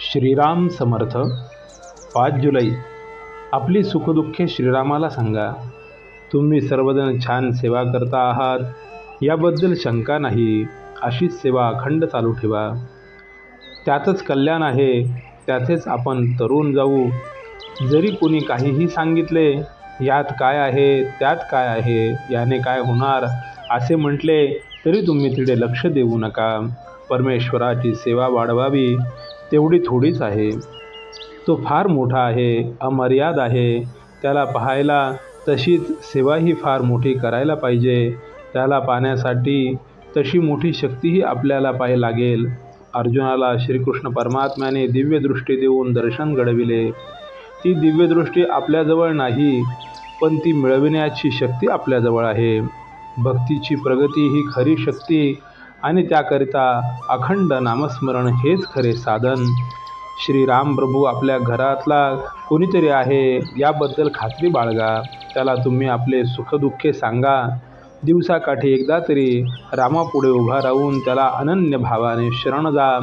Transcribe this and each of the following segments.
श्रीराम समर्थ. 5 जुलै. आपली सुखदुःखे श्रीरामाला सांगा. तुम्ही सर्वजण छान सेवा करता आहात याबद्दल शंका नाही. अशीच सेवा अखंड चालू ठेवा. त्यातच कल्याण आहे. त्याचेच आपण तरुण जाऊ. जरी कोणी काहीही सांगितले, यात काय आहे, त्यात काय आहे, याने काय होणार असे म्हटले तरी तुम्ही तिथे लक्ष देऊ नका. परमेश्वराची सेवा वाढवावी तेवढी थोडीच आहे. तो फार मोठा आहे, अमर्याद आहे. त्याला पाहायला तशीच सेवाही फार मोठी करायला पाहिजे. त्याला पाहण्यासाठी तशी मोठी शक्तीही आपल्याला पाहावी लागेल. अर्जुनाला श्रीकृष्ण परमात्म्याने दिव्यदृष्टी देऊन दर्शन घडविले. ती दिव्यदृष्टी आपल्याजवळ नाही, पण ती मिळविण्याची शक्ती आपल्याजवळ आहे. भक्तीची प्रगती ही खरी शक्ती आणि त्याकरिता अखंड नामस्मरण हेच खरे साधन. श्रीराम प्रभू आपल्या घरातला कोणीतरी आहे याबद्दल खात्री बाळगा. त्याला तुम्ही आपले सुखदुःखे सांगा. दिवसाकाठी एकदा तरी रामापुढे उभा राहून त्याला अनन्य भावाने शरण जा.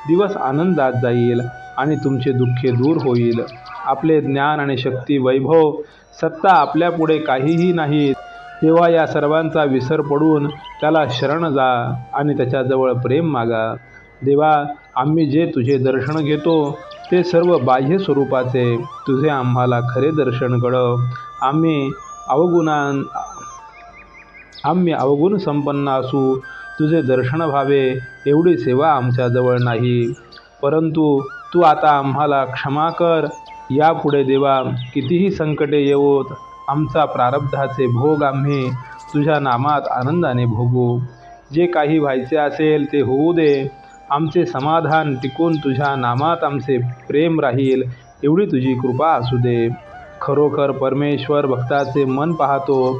दिवस आनंदात जाईल आणि तुमचे दुःखे दूर होईल. आपले ज्ञान आणि शक्ती, वैभव, सत्ता आपल्यापुढे काहीही नाही. तेव्हा या सर्वांचा विसर पडून त्याला शरण जा आणि त्याच्याजवळ प्रेम मागा. देवा, आम्ही जे तुझे दर्शन घेतो ते सर्व बाह्य स्वरूपाचे. तुझे आम्हाला खरे दर्शन घडव. आम्ही अवगुण संपन्न असू. तुझे दर्शन व्हावे एवढी सेवा आमच्याजवळ नाही. परंतु तू आता आम्हाला क्षमा कर. यापुढे देवा, कितीही संकटे येवोत, आमचा प्रारब्धाचे भोग आम्ही तुझ्या नामात आनंदाने भोगू. जे काही व्हायचे असेल ते होऊ दे. आमचे समाधान टिकून तुझ्या नामात आमचे प्रेम राहील एवढी तुझी कृपा असू दे. खरोखर परमेश्वर भक्ताचे मन पाहतो,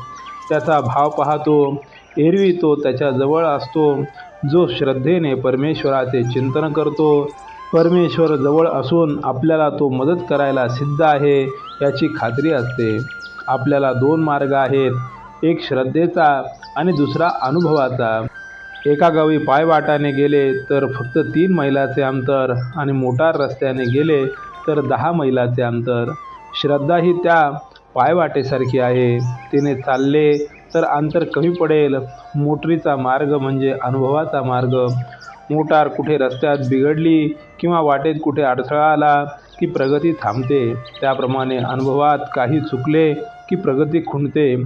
त्याचा भाव पाहतो. एरवी तो त्याच्याजवळ असतो. जो श्रद्धेने परमेश्वराचे चिंतन करतो, परमेश्वर जवळ असून आपल्याला तो मदत करायला सिद्ध आहे याची खात्री असते. आपल्याला 2 मार्ग आहेत, एक श्रद्धेचा आणि दुसरा अनुभवाचा. एका गावी पायवाटाने गेले तर फक्त 3 मैलाचे अंतर आणि मोटार रस्त्याने गेले तर 10 मैलाचे अंतर. श्रद्धा ही त्या पायवाटेसारखी आहे. तिने चालले तर अंतर कमी पडेल. मोटरीचा मार्ग म्हणजे अनुभवाचा मार्ग. मोटार कुठे रस्त्यात बिघडली किंवा वाटेत कुठे अडथळा आला की प्रगती थांबते. त्याप्रमाणे अनुभवात काही चुकले की प्रगती खुंटते.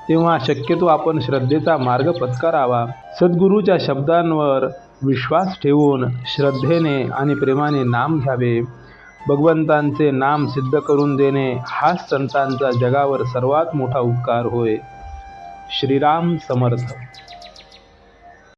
तेव्हा शक्यतो आपण श्रद्धेचा मार्ग पत्करावा. सद्गुरूच्या शब्दांवर विश्वास ठेवून श्रद्धेने आणि प्रेमाने नाम घ्यावे. भगवंतांचे नाम सिद्ध करून देणे हाच संतांचा जगावर सर्वात मोठा उपकार होय. श्रीराम समर्थ.